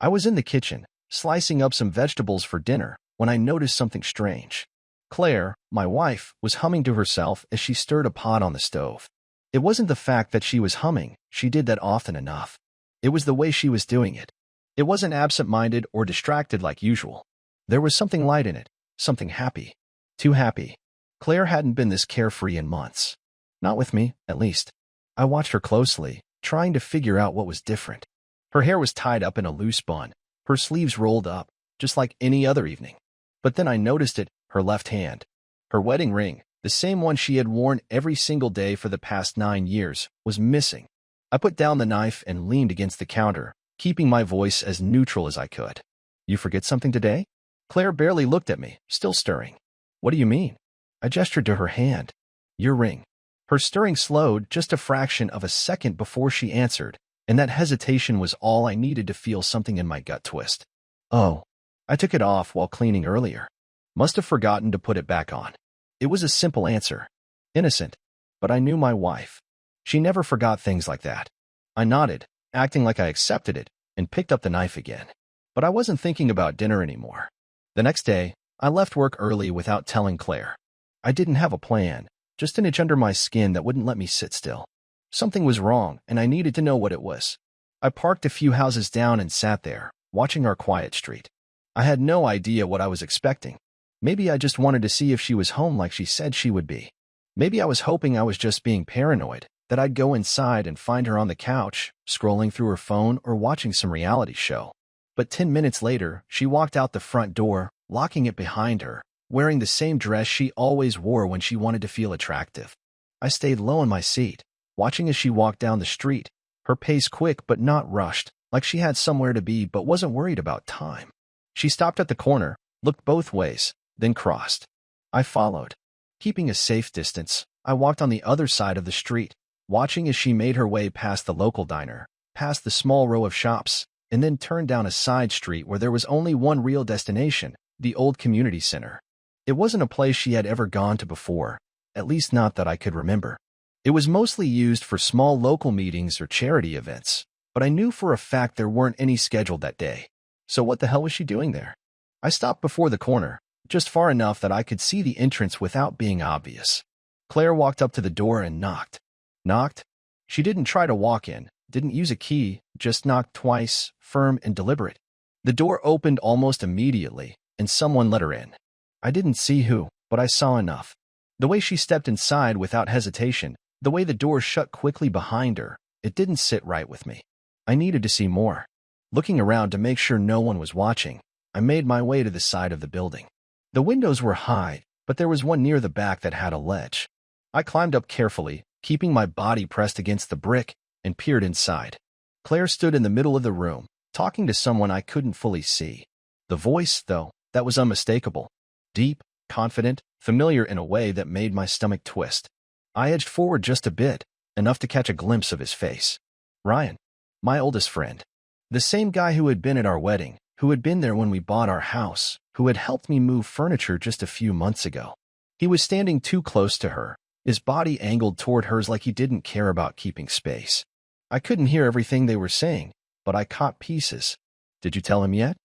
I was in the kitchen, slicing up some vegetables for dinner, when I noticed something strange. Claire, my wife, was humming to herself as she stirred a pot on the stove. It wasn't the fact that she was humming, she did that often enough. It was the way she was doing it. It wasn't absent-minded or distracted like usual. There was something light in it, something happy. Too happy. Claire hadn't been this carefree in months. Not with me, at least. I watched her closely, trying to figure out what was different. Her hair was tied up in a loose bun, her sleeves rolled up, just like any other evening. But then I noticed it, her left hand. Her wedding ring, the same one she had worn every single day for the past 9 years, was missing. I put down the knife and leaned against the counter, keeping my voice as neutral as I could. You forget something today? Claire barely looked at me, still stirring. What do you mean? I gestured to her hand. Your ring. Her stirring slowed just a fraction of a second before she answered, and that hesitation was all I needed to feel something in my gut twist. Oh, I took it off while cleaning earlier. Must have forgotten to put it back on. It was a simple answer. Innocent. But I knew my wife. She never forgot things like that. I nodded, acting like I accepted it, and picked up the knife again. But I wasn't thinking about dinner anymore. The next day, I left work early without telling Claire. I didn't have a plan, just an itch under my skin that wouldn't let me sit still. Something was wrong, and I needed to know what it was. I parked a few houses down and sat there, watching our quiet street. I had no idea what I was expecting. Maybe I just wanted to see if she was home like she said she would be. Maybe I was hoping I was just being paranoid, that I'd go inside and find her on the couch, scrolling through her phone or watching some reality show. But 10 minutes later, she walked out the front door, locking it behind her, wearing the same dress she always wore when she wanted to feel attractive. I stayed low in my seat, watching as she walked down the street, her pace quick but not rushed, like she had somewhere to be but wasn't worried about time. She stopped at the corner, looked both ways, then crossed. I followed. Keeping a safe distance, I walked on the other side of the street, watching as she made her way past the local diner, past the small row of shops, and then turned down a side street where there was only one real destination, the old community center. It wasn't a place she had ever gone to before, at least not that I could remember. It was mostly used for small local meetings or charity events, but I knew for a fact there weren't any scheduled that day. So what the hell was she doing there? I stopped before the corner, just far enough that I could see the entrance without being obvious. Claire walked up to the door and knocked. Knocked? She didn't try to walk in, didn't use a key, just knocked twice, firm and deliberate. The door opened almost immediately, and someone let her in. I didn't see who, but I saw enough. The way she stepped inside without hesitation, the way the door shut quickly behind her, it didn't sit right with me. I needed to see more. Looking around to make sure no one was watching, I made my way to the side of the building. The windows were high, but there was one near the back that had a ledge. I climbed up carefully, keeping my body pressed against the brick, and peered inside. Claire stood in the middle of the room, talking to someone I couldn't fully see. The voice, though, that was unmistakable. Deep, confident, familiar in a way that made my stomach twist. I edged forward just a bit, enough to catch a glimpse of his face. Ryan, my oldest friend. The same guy who had been at our wedding, who had been there when we bought our house, who had helped me move furniture just a few months ago. He was standing too close to her, his body angled toward hers like he didn't care about keeping space. I couldn't hear everything they were saying, but I caught pieces. Did you tell him yet?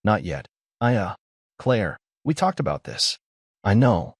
Not yet. Claire, we talked about this. I know,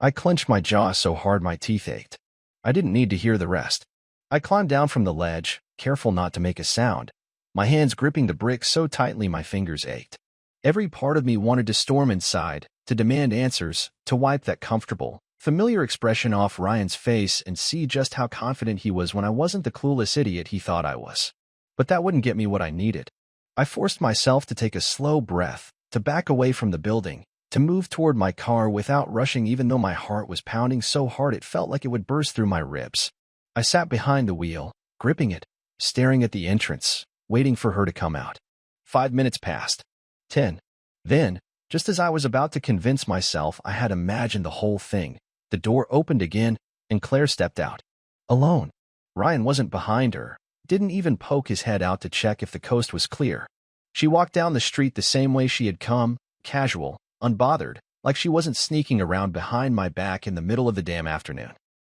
I clenched my jaw so hard my teeth ached. I didn't need to hear the rest. I climbed down from the ledge, careful not to make a sound, my hands gripping the brick so tightly my fingers ached. Every part of me wanted to storm inside, to demand answers, to wipe that comfortable, familiar expression off Ryan's face and see just how confident he was when I wasn't the clueless idiot he thought I was. But that wouldn't get me what I needed. I forced myself to take a slow breath, to back away from the building, to move toward my car without rushing even though my heart was pounding so hard it felt like it would burst through my ribs. I sat behind the wheel, gripping it, staring at the entrance, waiting for her to come out. 5 minutes passed. 10. Then, just as I was about to convince myself I had imagined the whole thing, the door opened again, and Claire stepped out. Alone. Ryan wasn't behind her, didn't even poke his head out to check if the coast was clear. She walked down the street the same way she had come, casual, unbothered, like she wasn't sneaking around behind my back in the middle of the damn afternoon.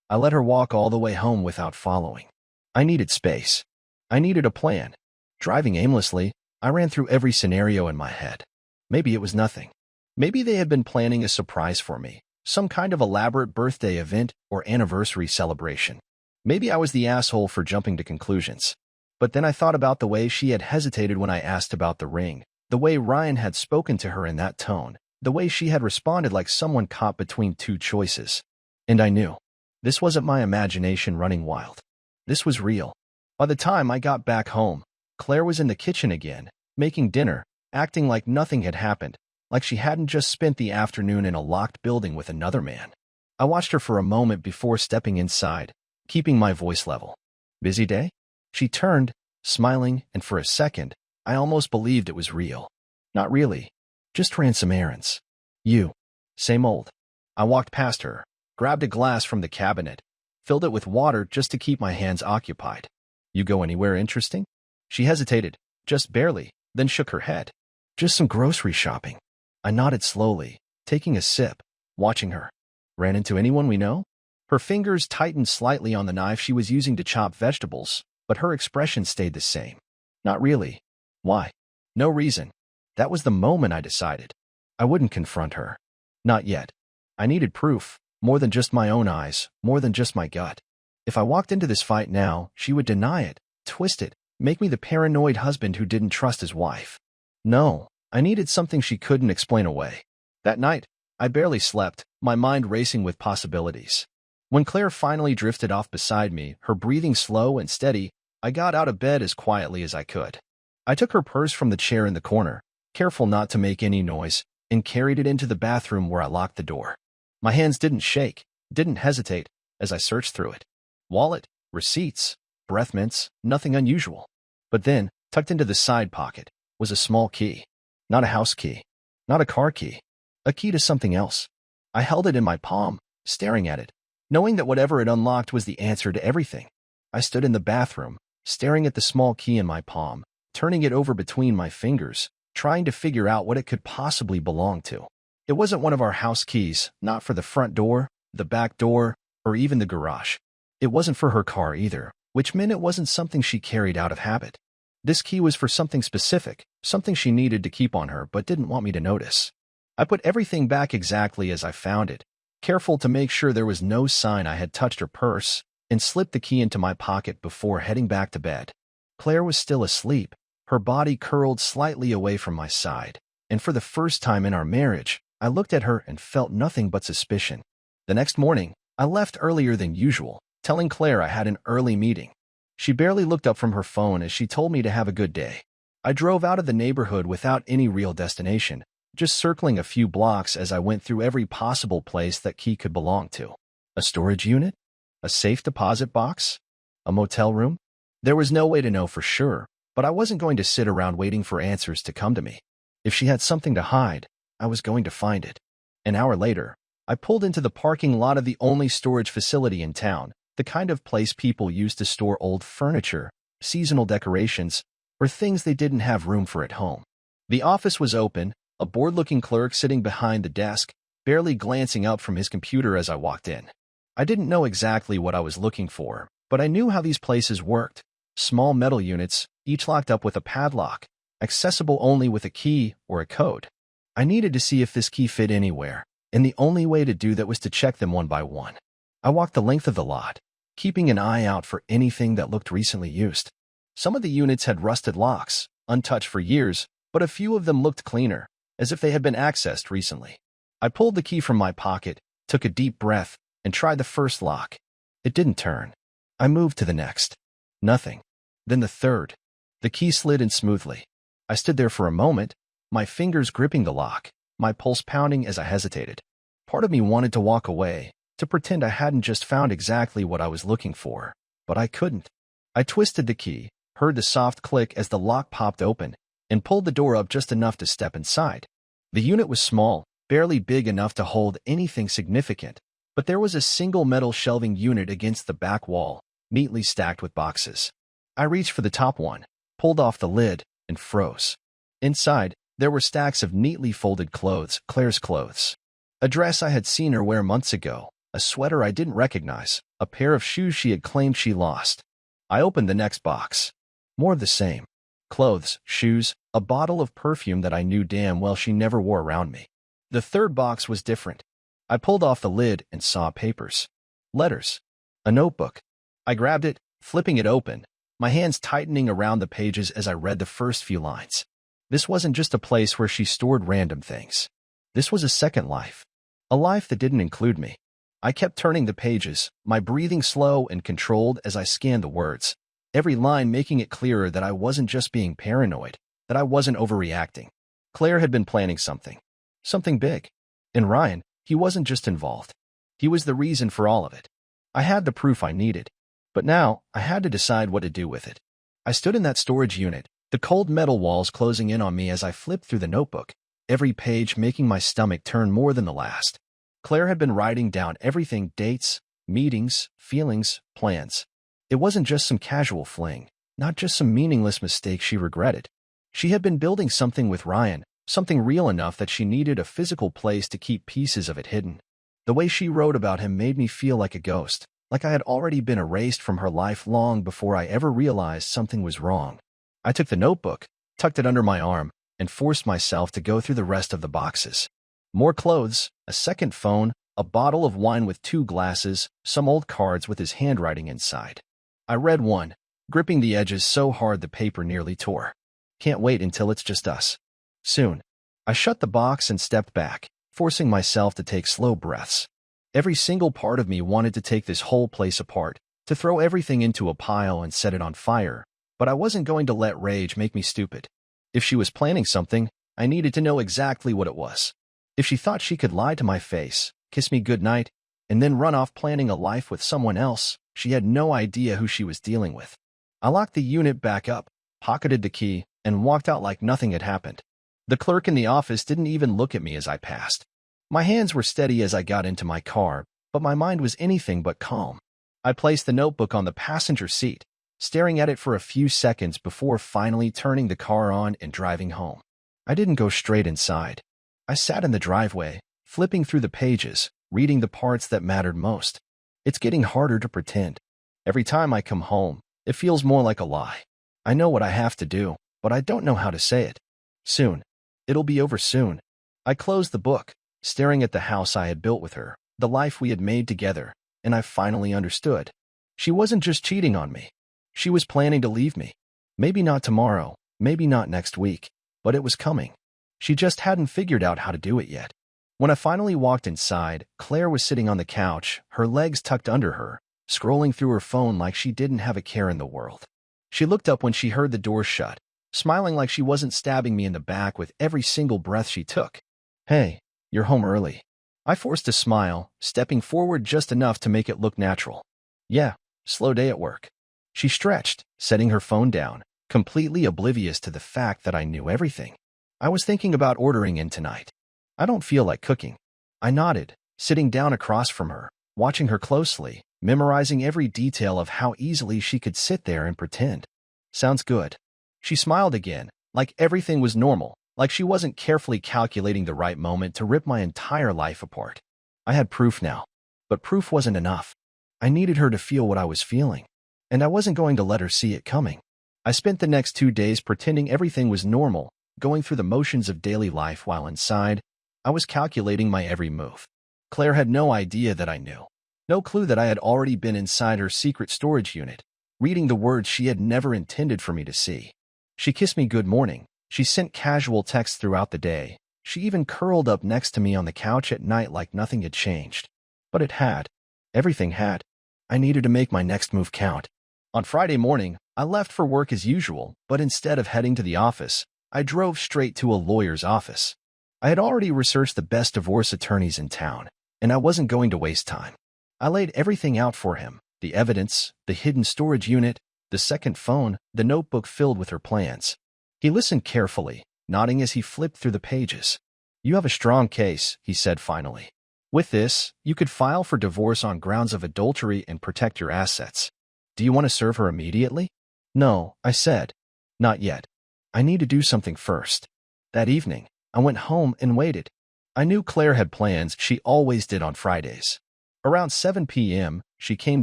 I let her walk all the way home without following. I needed space. I needed a plan. Driving aimlessly, I ran through every scenario in my head. Maybe it was nothing. Maybe they had been planning a surprise for me, some kind of elaborate birthday event or anniversary celebration. Maybe I was the asshole for jumping to conclusions. But then I thought about the way she had hesitated when I asked about the ring, the way Ryan had spoken to her in that tone, the way she had responded like someone caught between two choices. And I knew. This wasn't my imagination running wild. This was real. By the time I got back home, Claire was in the kitchen again, making dinner, acting like nothing had happened, like she hadn't just spent the afternoon in a locked building with another man. I watched her for a moment before stepping inside, keeping my voice level. Busy day? She turned, smiling, and for a second, I almost believed it was real. Not really. Just ran some errands. You. Same old. I walked past her, grabbed a glass from the cabinet, filled it with water just to keep my hands occupied. You go anywhere interesting? She hesitated, just barely, then shook her head. Just some grocery shopping. I nodded slowly, taking a sip, watching her. Ran into anyone we know? Her fingers tightened slightly on the knife she was using to chop vegetables, but her expression stayed the same. Not really. Why? No reason. That was the moment I decided. I wouldn't confront her. Not yet. I needed proof, more than just my own eyes, more than just my gut. If I walked into this fight now, she would deny it, twist it, make me the paranoid husband who didn't trust his wife. No, I needed something she couldn't explain away. That night, I barely slept, my mind racing with possibilities. When Claire finally drifted off beside me, her breathing slow and steady, I got out of bed as quietly as I could. I took her purse from the chair in the corner, careful not to make any noise, and carried it into the bathroom where I locked the door. My hands didn't shake, didn't hesitate, as I searched through it. Wallet, receipts, breath mints, nothing unusual. But then, tucked into the side pocket, was a small key. Not a house key, not a car key, a key to something else. I held it in my palm, staring at it, knowing that whatever it unlocked was the answer to everything. I stood in the bathroom, staring at the small key in my palm, turning it over between my fingers, trying to figure out what it could possibly belong to. It wasn't one of our house keys, not for the front door, the back door, or even the garage. It wasn't for her car either, which meant it wasn't something she carried out of habit. This key was for something specific, something she needed to keep on her but didn't want me to notice. I put everything back exactly as I found it, careful to make sure there was no sign I had touched her purse, and slipped the key into my pocket before heading back to bed. Claire was still asleep, her body curled slightly away from my side, and for the first time in our marriage, I looked at her and felt nothing but suspicion. The next morning, I left earlier than usual, telling Claire I had an early meeting. She barely looked up from her phone as she told me to have a good day. I drove out of the neighborhood without any real destination, just circling a few blocks as I went through every possible place that key could belong to. A storage unit? A safe deposit box? A motel room? There was no way to know for sure, but I wasn't going to sit around waiting for answers to come to me. If she had something to hide, I was going to find it. An hour later, I pulled into the parking lot of the only storage facility in town, the kind of place people use to store old furniture, seasonal decorations, or things they didn't have room for at home. The office was open, a bored-looking clerk sitting behind the desk, barely glancing up from his computer as I walked in. I didn't know exactly what I was looking for, but I knew how these places worked. Small metal units, each locked up with a padlock, accessible only with a key or a code. I needed to see if this key fit anywhere, and the only way to do that was to check them one by one. I walked the length of the lot, keeping an eye out for anything that looked recently used. Some of the units had rusted locks, untouched for years, but a few of them looked cleaner, as if they had been accessed recently. I pulled the key from my pocket, took a deep breath, and tried the first lock. It didn't turn. I moved to the next. Nothing. Then the third. The key slid in smoothly. I stood there for a moment, my fingers gripping the lock, my pulse pounding as I hesitated. Part of me wanted to walk away, to pretend I hadn't just found exactly what I was looking for, but I couldn't. I twisted the key, heard the soft click as the lock popped open, and pulled the door up just enough to step inside. The unit was small, barely big enough to hold anything significant, but there was a single metal shelving unit against the back wall, neatly stacked with boxes. I reached for the top one, pulled off the lid, and froze. Inside, there were stacks of neatly folded clothes, Claire's clothes. A dress I had seen her wear months ago, a sweater I didn't recognize, a pair of shoes she had claimed she lost. I opened the next box. More of the same. clothes, shoes, a bottle of perfume that I knew damn well she never wore around me. The third box was different. I pulled off the lid and saw papers. Letters. A notebook. I grabbed it, flipping it open, my hands tightening around the pages as I read the first few lines. This wasn't just a place where she stored random things. This was a second life. A life that didn't include me. I kept turning the pages, my breathing slow and controlled as I scanned the words, every line making it clearer that I wasn't just being paranoid, that I wasn't overreacting. Claire had been planning something. Something big. And Ryan, he wasn't just involved. He was the reason for all of it. I had the proof I needed. But now, I had to decide what to do with it. I stood in that storage unit, the cold metal walls closing in on me as I flipped through the notebook, every page making my stomach turn more than the last. Claire had been writing down everything: dates, meetings, feelings, plans. It wasn't just some casual fling, not just some meaningless mistake she regretted. She had been building something with Ryan, something real enough that she needed a physical place to keep pieces of it hidden. The way she wrote about him made me feel like a ghost, like I had already been erased from her life long before I ever realized something was wrong. I took the notebook, tucked it under my arm, and forced myself to go through the rest of the boxes. More clothes, a second phone, a bottle of wine with 2 glasses, some old cards with his handwriting inside. I read one, gripping the edges so hard the paper nearly tore. Can't wait until it's just us. Soon. I shut the box and stepped back, forcing myself to take slow breaths. Every single part of me wanted to take this whole place apart, to throw everything into a pile and set it on fire, but I wasn't going to let rage make me stupid. If she was planning something, I needed to know exactly what it was. If she thought she could lie to my face, kiss me goodnight, and then run off planning a life with someone else, she had no idea who she was dealing with. I locked the unit back up, pocketed the key, and walked out like nothing had happened. The clerk in the office didn't even look at me as I passed. My hands were steady as I got into my car, but my mind was anything but calm. I placed the notebook on the passenger seat, staring at it for a few seconds before finally turning the car on and driving home. I didn't go straight inside. I sat in the driveway, flipping through the pages, reading the parts that mattered most. It's getting harder to pretend. Every time I come home, it feels more like a lie. I know what I have to do, but I don't know how to say it. Soon. It'll be over soon. I closed the book, staring at the house I had built with her, the life we had made together, and I finally understood. She wasn't just cheating on me. She was planning to leave me. Maybe not tomorrow, maybe not next week, but it was coming. She just hadn't figured out how to do it yet. When I finally walked inside, Claire was sitting on the couch, her legs tucked under her, scrolling through her phone like she didn't have a care in the world. She looked up when she heard the door shut, smiling like she wasn't stabbing me in the back with every single breath she took. "Hey, you're home early." I forced a smile, stepping forward just enough to make it look natural. "Yeah, slow day at work." She stretched, setting her phone down, completely oblivious to the fact that I knew everything. "I was thinking about ordering in tonight. I don't feel like cooking." I nodded, sitting down across from her, watching her closely, memorizing every detail of how easily she could sit there and pretend. "Sounds good." She smiled again, like everything was normal, like she wasn't carefully calculating the right moment to rip my entire life apart. I had proof now, but proof wasn't enough. I needed her to feel what I was feeling, and I wasn't going to let her see it coming. I spent the next 2 days pretending everything was normal, going through the motions of daily life while inside, I was calculating my every move. Claire had no idea that I knew. No clue that I had already been inside her secret storage unit, reading the words she had never intended for me to see. She kissed me good morning. She sent casual texts throughout the day. She even curled up next to me on the couch at night like nothing had changed. But it had. Everything had. I needed to make my next move count. On Friday morning, I left for work as usual, but instead of heading to the office, I drove straight to a lawyer's office. I had already researched the best divorce attorneys in town, and I wasn't going to waste time. I laid everything out for him: the evidence, the hidden storage unit, the second phone, the notebook filled with her plans. He listened carefully, nodding as he flipped through the pages. "You have a strong case," he said finally. "With this, you could file for divorce on grounds of adultery and protect your assets. Do you want to serve her immediately?" "No," I said. "Not yet. I need to do something first." That evening, I went home and waited. I knew Claire had plans she always did on Fridays. Around 7 p.m., she came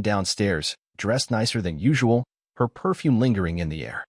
downstairs, dressed nicer than usual, her perfume lingering in the air.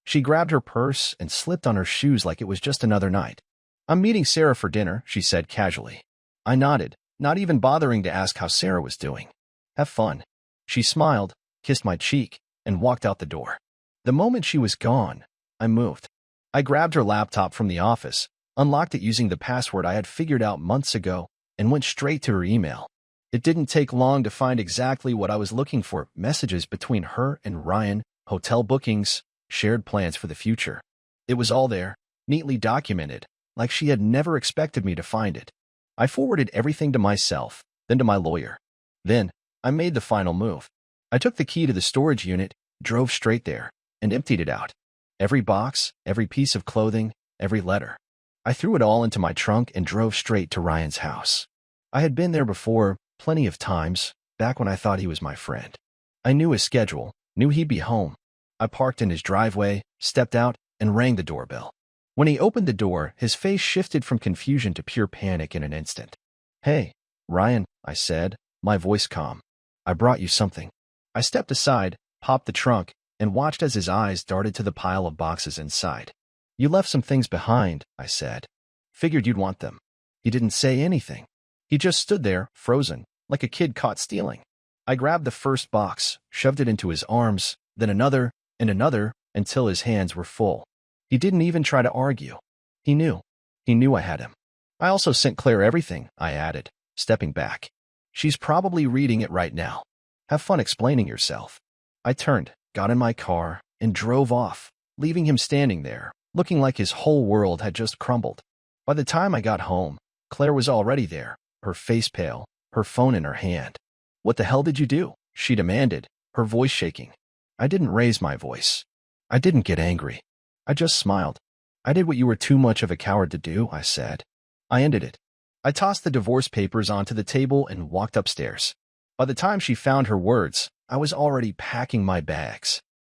She grabbed her purse and slipped on her shoes like it was just another night. "I'm meeting Sarah for dinner," she said casually. I nodded, not even bothering to ask how Sarah was doing. "Have fun." She smiled, kissed my cheek, and walked out the door. The moment she was gone, I moved. I grabbed her laptop from the office, unlocked it using the password I had figured out months ago, and went straight to her email. It didn't take long to find exactly what I was looking for: messages between her and Ryan, hotel bookings, shared plans for the future. It was all there, neatly documented, like she had never expected me to find it. I forwarded everything to myself, then to my lawyer. Then, I made the final move. I took the key to the storage unit, drove straight there, and emptied it out. Every box, every piece of clothing, every letter. I threw it all into my trunk and drove straight to Ryan's house. I had been there before, plenty of times, back when I thought he was my friend. I knew his schedule, knew he'd be home. I parked in his driveway, stepped out, and rang the doorbell. When he opened the door, his face shifted from confusion to pure panic in an instant. "Hey, Ryan," I said, my voice calm. "I brought you something." I stepped aside, popped the trunk, and watched as his eyes darted to the pile of boxes inside. "You left some things behind," I said. "Figured you'd want them." He didn't say anything. He just stood there, frozen, like a kid caught stealing. I grabbed the first box, shoved it into his arms, then another, and another, until his hands were full. He didn't even try to argue. He knew. He knew I had him. "I also sent Claire everything," I added, stepping back. "She's probably reading it right now. Have fun explaining yourself." I turned, got in my car, and drove off, leaving him standing there, looking like his whole world had just crumbled. By the time I got home, Claire was already there, her face pale, her phone in her hand. "What the hell did you do?" she demanded, her voice shaking. I didn't raise my voice. I didn't get angry. I just smiled. "I did what you were too much of a coward to do," I said. I ended it. I tossed the divorce papers onto the table and walked upstairs. By the time she found her words, I was already packing my bags.